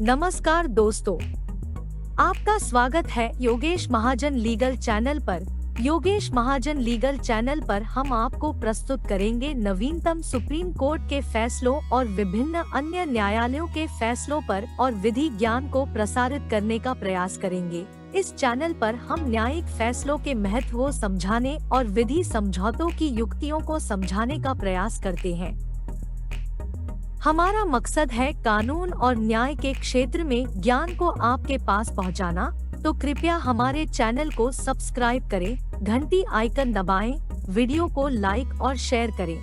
नमस्कार दोस्तों, आपका स्वागत है योगेश महाजन लीगल चैनल पर। योगेश महाजन लीगल चैनल पर हम आपको प्रस्तुत करेंगे नवीनतम सुप्रीम कोर्ट के फैसलों और विभिन्न अन्य न्यायालयों के फैसलों पर और विधि ज्ञान को प्रसारित करने का प्रयास करेंगे। इस चैनल पर हम न्यायिक फैसलों के महत्व को समझाने और विधि समझौतों की युक्तियों को समझाने का प्रयास करते हैं। हमारा मकसद है कानून और न्याय के क्षेत्र में ज्ञान को आपके पास पहुंचाना, तो कृपया हमारे चैनल को सब्सक्राइब करें, घंटी आइकन दबाएं, वीडियो को लाइक और शेयर करें।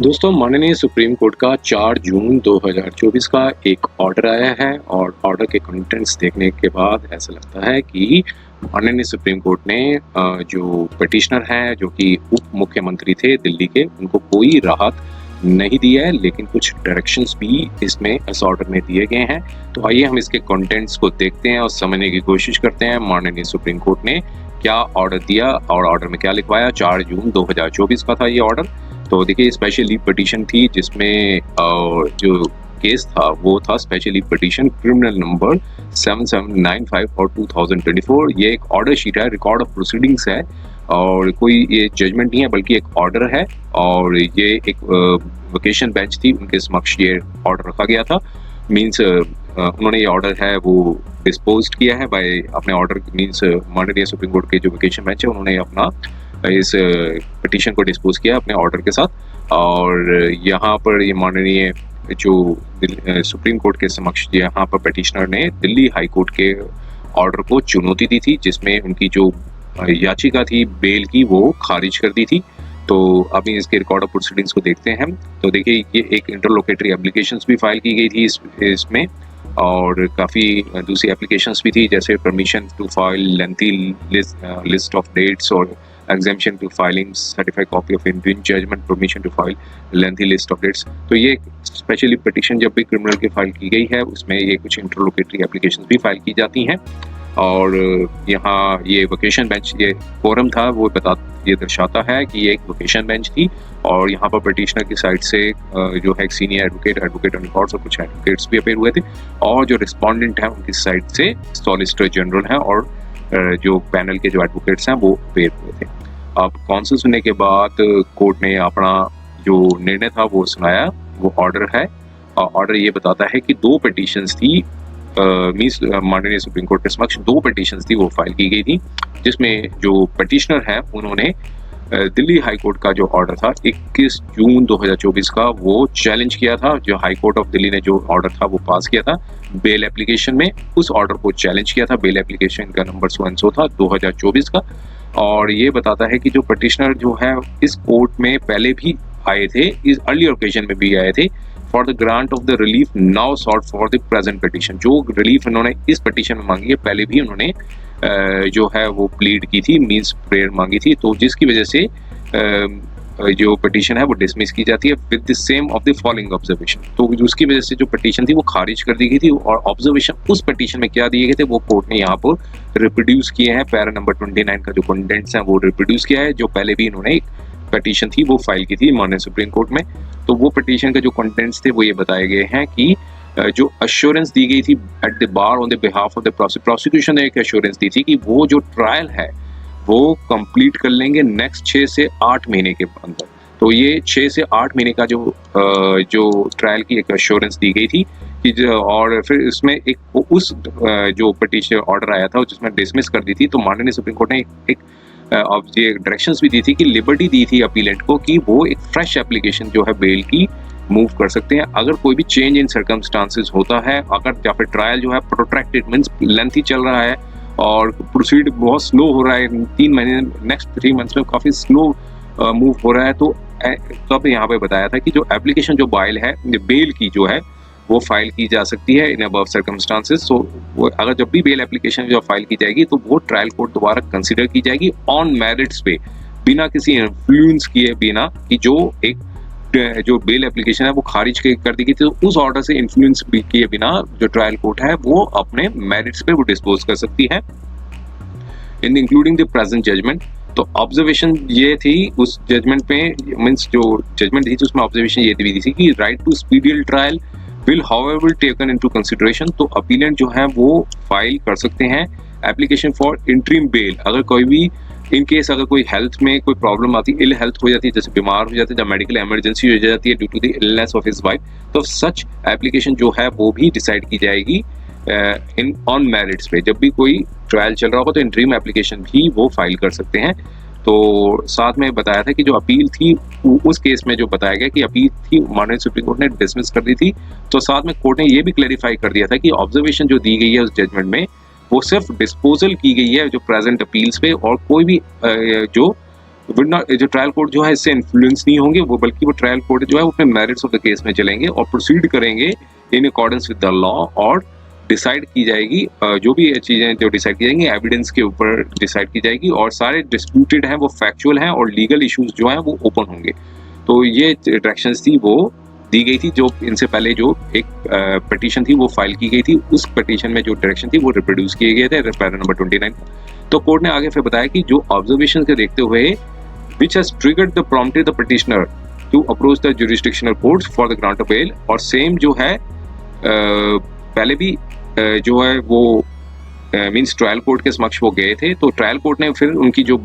दोस्तों, माननीय सुप्रीम कोर्ट का 4 जून 2024 का एक ऑर्डर आया है और ऑर्डर के कंटेंट्स देखने के बाद ऐसा लगता है कि माननीय सुप्रीम कोर्ट ने जो पिटिशनर हैं जो कि उप मुख्यमंत्री थे दिल्ली के, उनको कोई राहत नहीं दिया है, लेकिन कुछ डायरेक्शंस भी इसमें इस ऑर्डर में दिए गए हैं। तो आइए हम इसके कंटेंट्स को देखते हैं और समझने की कोशिश करते हैं माननीय सुप्रीम कोर्ट ने क्या ऑर्डर दिया और ऑर्डर में क्या लिखवाया। 4 जून 2024 का था ये ऑर्डर। तो देखिए, स्पेशल लीव पिटीशन थी जिसमें जो केस था वो था special leave petition criminal number 7795 और 2024। ये एक ऑर्डर शीट है, रिकॉर्ड ऑफ प्रोसीडिंग्स है और कोई ये जजमेंट नहीं है बल्कि एक ऑर्डर है। और ये एक वेकेशन बेंच थी, उनके समक्ष ये ऑर्डर रखा गया था। मीन्स उन्होंने ये ऑर्डर है वो डिस्पोज किया है बाय अपने ऑर्डर। मीन्स माननीय सुप्रीम कोर्ट के जो वेकेशन बेंच है उन्होंने अपना इस पिटीशन को डिस्पोज किया अपने ऑर्डर के साथ। और यहाँ पर ये माननीय जो सुप्रीम कोर्ट के समक्ष यहाँ पर पिटीशनर ने दिल्ली हाई कोर्ट के ऑर्डर को चुनौती दी थी, जिसमें उनकी जो याचिका थी बेल की वो खारिज कर दी थी। तो अभी इसके रिकॉर्ड ऑफ प्रोसीडिंग्स को देखते हैं हम। तो देखिए, ये एक इंटरलोकेटरी एप्लीकेशंस भी फाइल की गई थी इसमें और काफ़ी दूसरी एप्लीकेशंस भी थी, जैसे permission to file lengthy list of dates और exemption to filing certified copy of Indian judgment, permission to file lengthy list of dates. तो ये स्पेशली पिटीशन जब भी क्रिमिनल की फाइल की गई है उसमें ये कुछ इंटरलोकेटरी एप्लीकेशंस भी फाइल की जाती हैं। और यहाँ ये वेकेशन बेंच ये फोरम था वो ये दर्शाता है कि ये एक वेकेशन बेंच थी और यहाँ पर पिटीशनर की साइड से जो है एक सीनियर एडवोकेट ऑन रिकॉर्ड्स और कुछ एडवोकेट्स भी अपेयर हुए थे और जो रिस्पोंडेंट है उनकी साइड से सॉलिसिटर जनरल है और जो पैनल के जो एडवोकेट्स हैं वो अपेयर हुए थे। अब काउंसिल सुनने के बाद कोर्ट ने अपना जो निर्णय था वो सुनाया। वो ऑर्डर है और ऑर्डर ये बताता है कि 2 पिटीशंस थी, मीन्स माननीय सुप्रीम कोर्ट के समक्ष 2 पिटीशंस थी वो फाइल की गई थी, जिसमें जो पिटीशनर है उन्होंने दिल्ली हाई कोर्ट का जो ऑर्डर था 21 जून 2024 का वो चैलेंज किया था। जो हाई कोर्ट ऑफ दिल्ली ने जो ऑर्डर था वो पास किया था बेल एप्लीकेशन में, उस ऑर्डर को चैलेंज किया था। बेल एप्लीकेशन का नंबर 100 था 2024 का। और ये बताता है कि जो पिटीशनर जो है इस कोर्ट में पहले भी आए थे, इस अर्लियर ओकेजन में भी आए थे for the grant of the relief now short for the present petition. जो रिलीफ इन्होंने इस पिटीशन में मांगी है पहले भी उन्होंने जो है वो प्लीड की थी, मींस प्रेयर मांगी थी, तो जिसकी वजह से जो पिटीशन है वो डिसमिस की जाती है with the same of the following observation. तो उसकी वजह से जो पिटीशन थी वो खारिज कर दी गई थी और ऑब्जर्वेशन उस पिटीशन में क्या दिए गए थे वो कोर्ट ने यहाँ पर रिप्रोड्यूस किए हैं। पैरा नंबर 29 का जो कंटेंट्स हैं वो रिप्रोड्यूस किया है, जो पहले भी इन्होंने एक पिटीशन थी वो फाइल की थी माननीय सुप्रीम कोर्ट में। तो वो पिटीशन के जो कंटेंट्स थे वो ये बताए गए हैं कि जो अश्योरेंस दी गई थी at the bar on the behalf of the prosecution ने एक अश्योरेंस दी थी कि वो जो ट्रायल है वो कंप्लीट कर लेंगे नेक्स्ट 6 से 8 महीने के अंदर। तो ये 6 से 8 महीने का जो ट्रायल की एक अश्योरेंस दी गई थी कि और फिर इसमें एक उस जो पिटीशन ऑर्डर आया था जिसमें डिसमिस कर दी थी। तो माननीय सुप्रीम कोर्ट ने एक ये डायरेक्शंस भी दी थी कि लिबर्टी दी थी अपीलेंट को कि वो एक फ्रेश एप्लीकेशन जो है बेल की मूव कर सकते हैं अगर कोई भी चेंज इन सर्कमस्टांसेस होता है, अगर या फिर ट्रायल जो है प्रोट्रैक्टेड मींस लेंथी चल रहा है और प्रोसीड बहुत स्लो हो रहा है, 3 महीने नेक्स्ट 3 मंथ्स में काफ़ी स्लो मूव हो रहा है। तो अब यहाँ पे बताया था कि जो एप्लीकेशन जो बेल की जो है वो फाइल की जा सकती है इन अबव सर्कमस्टांसेस। सो अगर जब भी बेल एप्लीकेशन जो फाइल की जाएगी तो वो ट्रायल कोर्ट दोबारा कंसिडर की जाएगी ऑन मेरिट्स पे, बिना किसी इन्फ्लुएंस किए बिना कि जो बेल एप्लीकेशन है वो खारिज कर दी गई थी। तो उस ऑर्डर से इन्फ्लुएंस भी किए बिना जो ट्रायल कोर्ट है वो अपने मेरिट्स पे वो डिस्पोज कर सकती है इन इंक्लूडिंग द प्रेजेंट जजमेंट। तो ऑब्जर्वेशन ये थी उस जजमेंट में, मीन्स जो जजमेंट थी उसमें ऑब्जर्वेशन ये दी थी कि right to speedy trial will however taken into consideration. तो अपीलेंट जो है वो फाइल कर सकते हैं एप्लीकेशन फॉर इंटरिम बेल। अगर कोई भी इन केस अगर कोई हेल्थ में कोई प्रॉब्लम आती है, इल हेल्थ हो जाती है, जैसे बीमार हो जाते हैं, जब मेडिकल इमरजेंसी हो जाती है due to the illness of his wife, तो सच एप्लीकेशन जो है वो भी डिसाइड की जाएगी इन ऑन मेरिट्स पे। जब भी कोई ट्रायल चल रहा होगा तो इंटरिम एप्लीकेशन भी वो फाइल कर सकते हैं। तो साथ में बताया था कि जो अपील थी उस केस में जो बताया गया कि अपील थी माननीय सुप्रीम कोर्ट ने डिसमिस कर दी थी। तो साथ में कोर्ट ने ये भी क्लैरिफाई कर दिया था कि ऑब्जर्वेशन जो दी गई है उस जजमेंट में वो सिर्फ डिस्पोजल की गई है जो प्रेजेंट अपील्स पे, और कोई भी जो ट्रायल कोर्ट जो है इससे इन्फ्लुएंस नहीं होंगे वो, बल्कि वो ट्रायल कोर्ट जो है वो अपने मेरिट्स ऑफ द केस में चलेंगे और प्रोसीड करेंगे in accordance with the law, और डिसाइड की जाएगी जो भी चीज़ें जो डिसाइड की जाएंगी एविडेंस के ऊपर डिसाइड की जाएगी, और सारे डिस्प्यूटेड हैं वो फैक्चुअल हैं और लीगल इश्यूज जो हैं वो ओपन होंगे। तो ये डायरेक्शंस थी वो दी गई थी। जो इनसे पहले जो एक पिटीशन थी वो फाइल की गई थी, उस पिटीशन में जो डायरेक्शन थी वो रिप्रोड्यूस किए गए थे पैरा नंबर 29। तो कोर्ट ने आगे फिर बताया कि जो ऑब्जर्वेशन के देखते हुए which has triggered the prompted the petitioner to approach the jurisdictional courts for the grant of bail, और सेम जो है पहले भी जो है वो मींस ट्रायल कोर्ट के समक्ष वो गए थे। तो ट्रायल कोर्ट ने फिर उनकी जो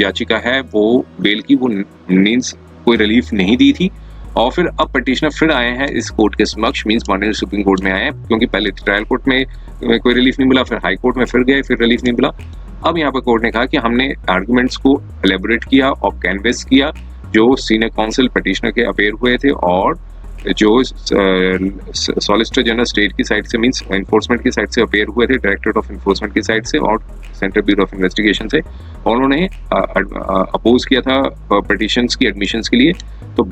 याचिका है वो बेल की वो मींस कोई रिलीफ नहीं दी थी, और फिर अब पिटिशनर फिर आए हैं इस कोर्ट के समक्ष, मींस माननीय सुप्रीम कोर्ट में आए हैं, क्योंकि पहले ट्रायल कोर्ट में कोई रिलीफ नहीं मिला, फिर हाई कोर्ट में फिर गए, फिर रिलीफ नहीं मिला। अब यहाँ पर कोर्ट ने कहा कि हमने आर्गुमेंट्स को एलेबोरेट किया और कैनवेस किया जो सीनियर काउंसिल पिटिशनर के अपेयर हुए थे, और जो सॉलिसिटर जनरल स्टेट की साइड से मींस एनफोर्समेंट की साइड से अपेयर हुए थे, डायरेक्टरेट ऑफ एनफोर्समेंट की साइड से और सेंट्रल ब्यूरो ऑफ इन्वेस्टिगेशन से, और उन्होंने अपोज किया था पिटिशंस की एडमिशंस के लिए। तो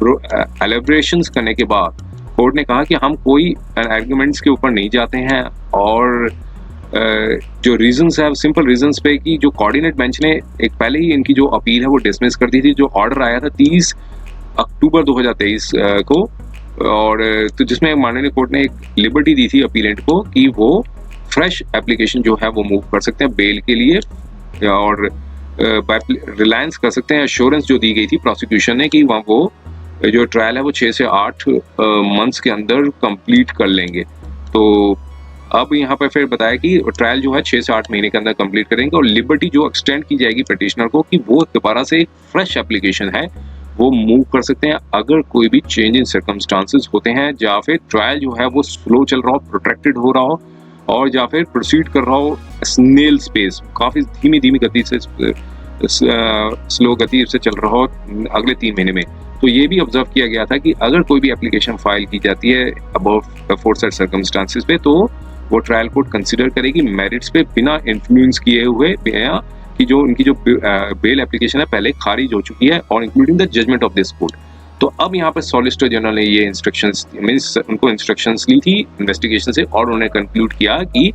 एलेबोरेशंस करने के बाद कोर्ट ने कहा कि हम कोई आर्गुमेंट्स के ऊपर नहीं जाते हैं, और जो रीजंस है सिंपल रीजंस पे कि जो कोऑर्डिनेट बेंच ने एक पहले ही इनकी जो अपील है वो डिसमिस कर दी थी, जो ऑर्डर आया था 30 अक्टूबर 2023 को, और तो जिसमें माननीय कोर्ट ने एक लिबर्टी दी थी अपीलेंट को कि वो फ्रेश एप्लीकेशन जो है वो मूव कर सकते हैं बेल के लिए, और रिलायंस कर सकते हैं एश्योरेंस जो दी गई थी प्रोसिक्यूशन ने कि वहाँ वो जो ट्रायल है वो 6 से 8 मंथ्स के अंदर कंप्लीट कर लेंगे। तो अब यहाँ पर फिर बताया कि ट्रायल जो है 6 से 8 महीने के अंदर कंप्लीट करेंगे, और लिबर्टी जो एक्सटेंड की जाएगी पिटिशनर को कि वो दोबारा से एक फ्रेश एप्लीकेशन है वो मूव कर सकते हैं अगर कोई भी चेंज इन सर्कमस्टांसेस होते हैं, या फिर ट्रायल जो है वो स्लो चल रहा हो, प्रोट्रैक्टेड हो रहा हो, और या फिर प्रोसीड कर रहा हो स्नेल स्पेस, काफ़ी धीमी गति से स्लो गति से चल रहा हो अगले 3 महीने में। तो ये भी ऑब्जर्व किया गया था कि अगर कोई भी एप्लीकेशन फाइल की जाती है अबव अफोर्सेड सर्कमस्टांसेस पे, तो वो ट्रायल कोर्ट कंसिडर करेगी मेरिट्स पे बिना इन्फ्लुएंस किए हुए, बिना कि जो उनकी जो बेल एप्लीकेशन है पहले खारिज हो चुकी है, और including the judgement of this court. तो अब यहाँ पर सॉलिसिटर जनरल ने ये इंस्ट्रक्शंस मींस उनको इंस्ट्रक्शंस ली थी इन्वेस्टिगेशन से, और उन्होंने कंक्लूड किया कि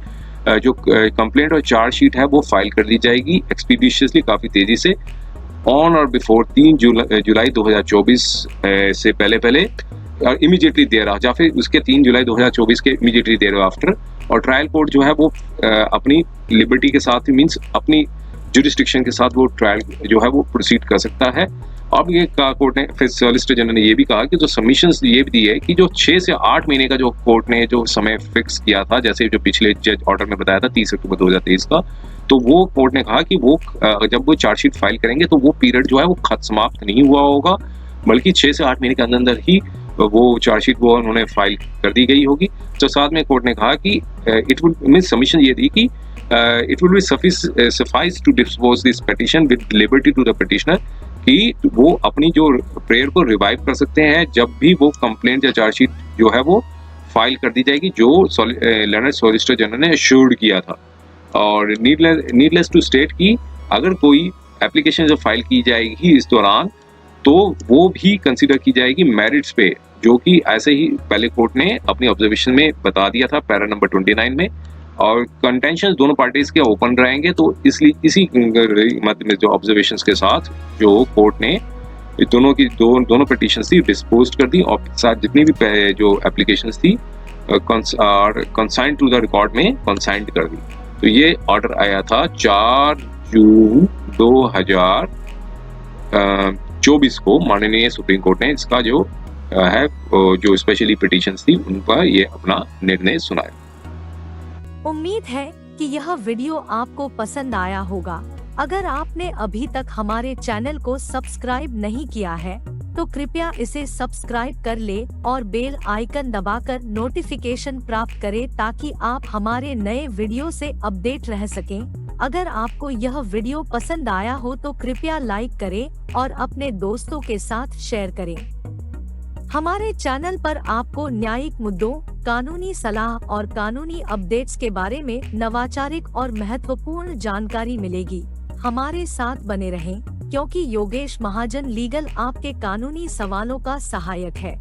जो कंप्लेंट और चार्जशीट है वो फाइल कर दी जाएगी एक्सपीडिशियसली, काफ़ी तेज़ी से, ऑन और बिफोर 3 जुलाई 2024 से पहले और इमीडिएटली देयर आफ्टर, या फिर उसके 3 जुलाई 2024 के इमीडिएटली देयर आफ्टर। और ट्रायल कोर्ट जो है वो अपनी लिबर्टी के साथ मींस अपनी जुरिस्डिक्शन के साथ वो ट्रायल जो है वो प्रोसीड कर सकता है। अब ये कहा कोर्ट ने, फिर सॉलिसिटर जनरल ने ये भी कहा कि जो सबमिशंस ये भी दी है कि जो 6 से 8 महीने का जो कोर्ट ने जो समय फिक्स किया था, जैसे जो पिछले जज ऑर्डर में बताया था 30 अक्टूबर 2023 का, तो वो कोर्ट ने कहा कि वो जब वो चार्जशीट फाइल करेंगे तो वो पीरियड जो है वो समाप्त नहीं हुआ होगा, बल्कि 6 से 8 महीने के अंदर ही वो चार्जशीट वो उन्होंने फाइल कर दी गई होगी। तो साथ में कोर्ट ने कहा कि इट विल मीन सबमिशन ये दी कि it will be suffice to dispose this petition with liberty to the petitioner, कि वो अपनी जो प्रेयर को रिवाइव कर सकते हैं जब भी वो कंप्लेंट या चार्जशीट जो है वो फाइल कर दी जाएगी, जो लर्नर सॉलिसिटर जनरल ने एश्योर्ड किया था। और नीडलेस टू स्टेट कि अगर कोई एप्लीकेशन जब फाइल की जाएगी इस दौरान, तो वो भी कंसिडर की जाएगी मेरिट्स पे, जो कि ऐसे ही पहले कोर्ट ने अपनी ऑब्जर्वेशन में बता दिया था पैरा नंबर 29 में, और कंटेंशन दोनों पार्टीज के ओपन रहेंगे। तो इसलिए इसी मध्य में जो ऑब्जर्वेशंस के साथ जो कोर्ट ने दोनों पिटीशंस थी डिस्पोज कर दी, और साथ जितनी भी जो एप्लीकेशंस थी कंसाइंड टू द रिकॉर्ड में कंसाइंड कर दी। तो ये ऑर्डर आया था 4 जून 2024 को माननीय सुप्रीम कोर्ट ने इसका जो है जो स्पेशली पिटीशंस थी उन पर ये अपना निर्णय सुनाए। उम्मीद है कि यह वीडियो आपको पसंद आया होगा। अगर आपने अभी तक हमारे चैनल को सब्सक्राइब नहीं किया है तो कृपया इसे सब्सक्राइब कर ले और बेल आइकन दबाकर नोटिफिकेशन प्राप्त करें ताकि आप हमारे नए वीडियो से अपडेट रह सकें। अगर आपको यह वीडियो पसंद आया हो तो कृपया लाइक करें और अपने दोस्तों के साथ शेयर करें। हमारे चैनल पर आपको न्यायिक मुद्दों, कानूनी सलाह और कानूनी अपडेट्स के बारे में नवाचारिक और महत्वपूर्ण जानकारी मिलेगी। हमारे साथ बने रहें, क्योंकि योगेश महाजन लीगल आपके कानूनी सवालों का सहायक है।